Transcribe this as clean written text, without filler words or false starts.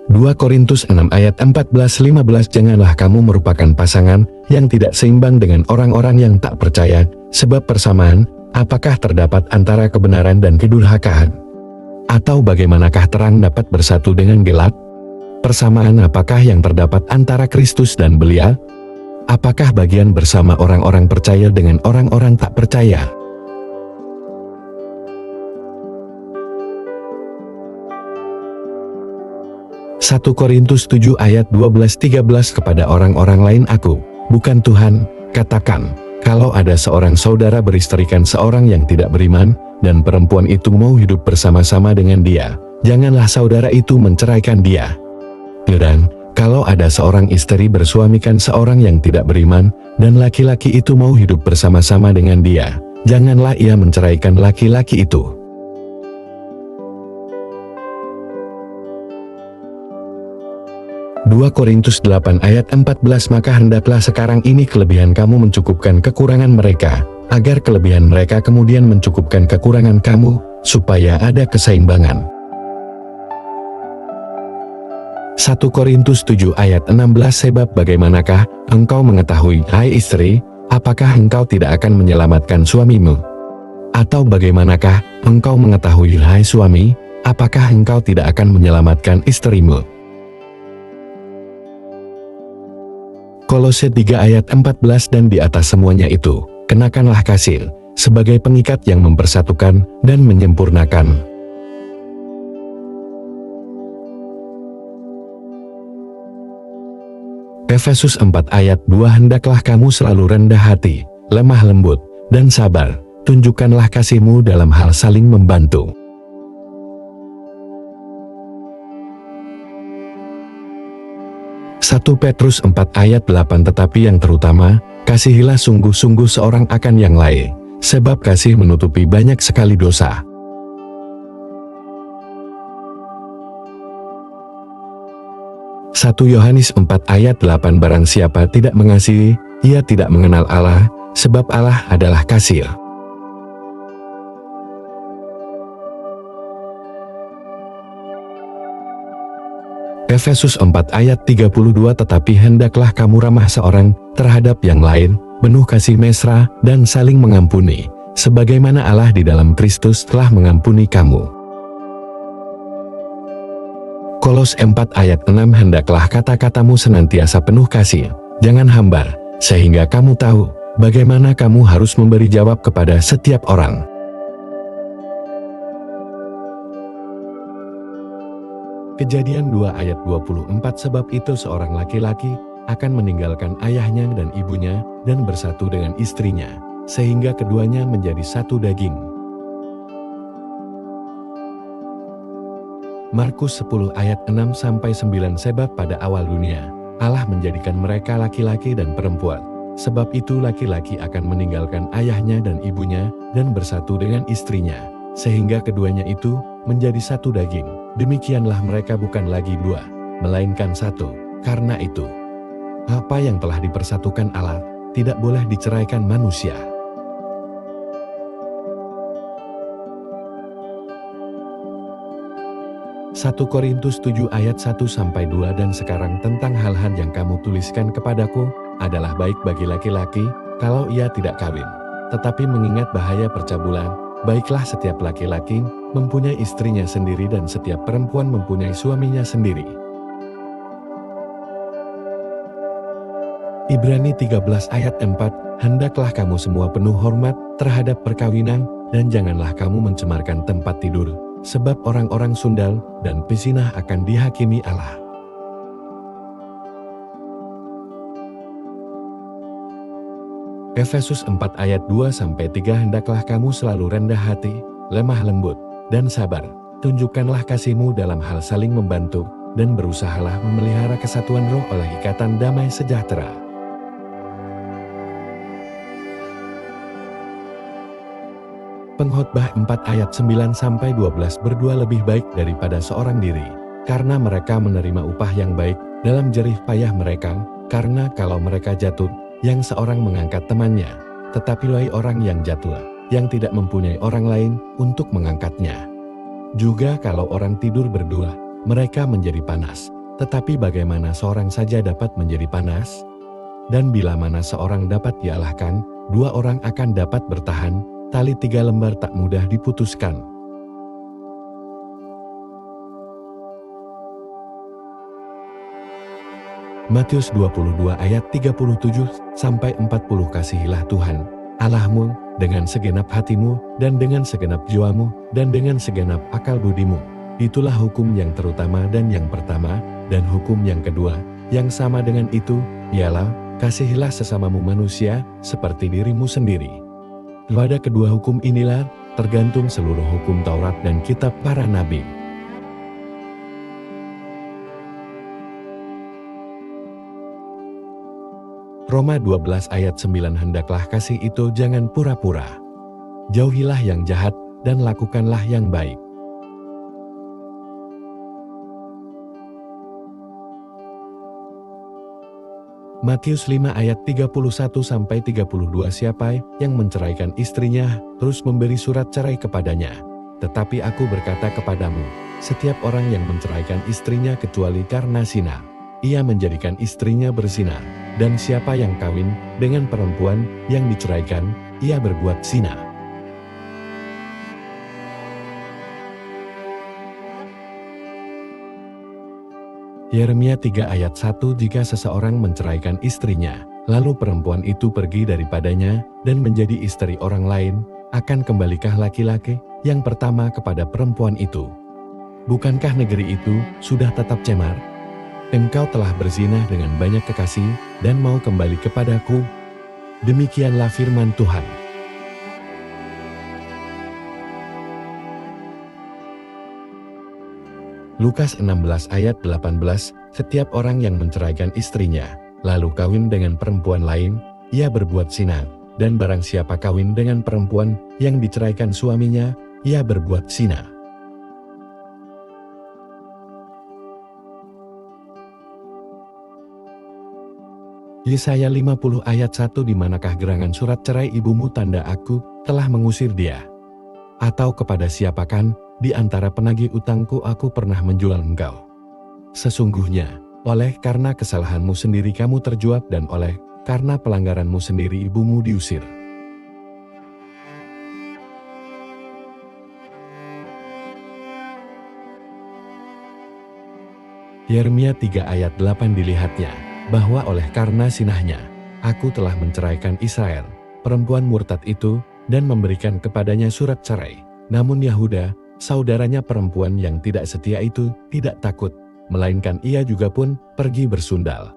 2 Korintus 6 ayat 14-15. Janganlah kamu merupakan pasangan yang tidak seimbang dengan orang-orang yang tak percaya, sebab persamaan, apakah terdapat antara kebenaran dan kedurhakaan? Atau bagaimanakah terang dapat bersatu dengan gelap? Persamaan apakah yang terdapat antara Kristus dan Belial? Apakah bagian bersama orang-orang percaya dengan orang-orang tak percaya? Satu Korintus 7 ayat 12-13. Kepada orang-orang lain aku, bukan Tuhan, katakan, kalau ada seorang saudara beristrikan seorang yang tidak beriman, dan perempuan itu mau hidup bersama-sama dengan dia, janganlah saudara itu menceraikan dia. Dan kalau ada seorang istri bersuamikan seorang yang tidak beriman, dan laki-laki itu mau hidup bersama-sama dengan dia, janganlah ia menceraikan laki-laki itu. 2 Korintus 8 ayat 14. Maka hendaklah sekarang ini kelebihan kamu mencukupkan kekurangan mereka, agar kelebihan mereka kemudian mencukupkan kekurangan kamu, supaya ada keseimbangan. 1 Korintus 7 ayat 16. Sebab bagaimanakah engkau mengetahui, hai istri, apakah engkau tidak akan menyelamatkan suamimu? Atau bagaimanakah engkau mengetahui, hai suami, apakah engkau tidak akan menyelamatkan istrimu? Kolose 3 ayat 14. Dan di atas semuanya itu, kenakanlah kasih, sebagai pengikat yang mempersatukan dan menyempurnakan. Efesus 4 ayat 2. Hendaklah kamu selalu rendah hati, lemah lembut, dan sabar, tunjukkanlah kasihmu dalam hal saling membantu. Satu Petrus 4 ayat 8. Tetapi yang terutama, kasihilah sungguh-sungguh seorang akan yang lain, sebab kasih menutupi banyak sekali dosa. 1 Yohanes 4 ayat 8. Barang siapa tidak mengasihi, ia tidak mengenal Allah, sebab Allah adalah kasih. Efesus 4 ayat 32. Tetapi hendaklah kamu ramah seorang terhadap yang lain, penuh kasih mesra, dan saling mengampuni, sebagaimana Allah di dalam Kristus telah mengampuni kamu. Kolose 4 ayat 6. Hendaklah kata-katamu senantiasa penuh kasih, jangan hambar, sehingga kamu tahu bagaimana kamu harus memberi jawab kepada setiap orang. Kejadian 2 ayat 24. Sebab itu seorang laki-laki akan meninggalkan ayahnya dan ibunya, dan bersatu dengan istrinya, sehingga keduanya menjadi satu daging. Markus 10 ayat 6-9. Sebab pada awal dunia, Allah menjadikan mereka laki-laki dan perempuan. Sebab itu laki-laki akan meninggalkan ayahnya dan ibunya, dan bersatu dengan istrinya, sehingga keduanya itu menjadi satu daging. Demikianlah mereka bukan lagi dua, melainkan satu. Karena itu, apa yang telah dipersatukan Allah, tidak boleh diceraikan manusia. 1 Korintus 7 ayat 1-2. Dan sekarang tentang hal-hal yang kamu tuliskan kepadaku, adalah baik bagi laki-laki, kalau ia tidak kawin. Tetapi mengingat bahaya percabulan, baiklah setiap laki-laki mempunyai istrinya sendiri dan setiap perempuan mempunyai suaminya sendiri. Ibrani 13 ayat 4. Hendaklah kamu semua penuh hormat terhadap perkawinan, dan janganlah kamu mencemarkan tempat tidur, sebab orang-orang sundal dan pezinah akan dihakimi Allah. Efesus 4 ayat 2-3. Hendaklah kamu selalu rendah hati, lemah lembut, dan sabar. Tunjukkanlah kasihmu dalam hal saling membantu, dan berusahalah memelihara kesatuan roh oleh ikatan damai sejahtera. Pengkhotbah 4 ayat 9-12. Berdua lebih baik daripada seorang diri, karena mereka menerima upah yang baik dalam jerih payah mereka. Karena kalau mereka jatuh, yang seorang mengangkat temannya, tetapi lai orang yang jatuh, yang tidak mempunyai orang lain untuk mengangkatnya. Juga kalau orang tidur berdua, mereka menjadi panas, Tetapi bagaimana seorang saja dapat menjadi panas? Dan bila mana seorang dapat dialahkan, 2 orang akan dapat bertahan, tali 3 lembar tak mudah diputuskan. Matius 22 ayat 37-40. Kasihilah Tuhan Allahmu dengan segenap hatimu, dan dengan segenap jiwamu, dan dengan segenap akal budimu. Itulah hukum yang terutama dan yang pertama, dan hukum yang kedua, yang sama dengan itu, ialah, kasihilah sesamamu manusia, seperti dirimu sendiri. Pada kedua hukum inilah, tergantung seluruh hukum Taurat dan kitab para nabi. Roma 12 ayat 9. Hendaklah kasih itu jangan pura-pura. Jauhilah yang jahat, dan lakukanlah yang baik. Matius 5 ayat 31-32. Siapa yang menceraikan istrinya, terus memberi surat cerai kepadanya. Tetapi aku berkata kepadamu, setiap orang yang menceraikan istrinya kecuali karena zina, ia menjadikan istrinya berzina. Dan siapa yang kawin dengan perempuan yang diceraikan, ia berbuat zina. Yeremia 3 ayat 1. Jika seseorang menceraikan istrinya, lalu perempuan itu pergi daripadanya dan menjadi istri orang lain, akan kembalikah laki-laki yang pertama kepada perempuan itu? Bukankah negeri itu sudah tetap cemar? Engkau telah berzinah dengan banyak kekasih, dan mau kembali kepadaku? Demikianlah firman Tuhan. Lukas 16 ayat 18. Setiap orang yang menceraikan istrinya, lalu kawin dengan perempuan lain, ia berbuat zina. Dan barang siapa kawin dengan perempuan yang diceraikan suaminya, ia berbuat zina. Yesaya 50 ayat 1. Di manakah gerangan surat cerai ibumu, tanda aku telah mengusir dia? Atau kepada siapakan di antara penagih utangku aku pernah menjual engkau? Sesungguhnya, oleh karena kesalahanmu sendiri kamu terjuap, dan oleh karena pelanggaranmu sendiri ibumu diusir. Yeremia 3 ayat 8. Dilihatnya bahwa oleh karena zinahnya, aku telah menceraikan Israel, perempuan murtad itu, dan memberikan kepadanya surat cerai. Namun Yahuda, saudaranya perempuan yang tidak setia itu, tidak takut, melainkan ia juga pun pergi bersundal.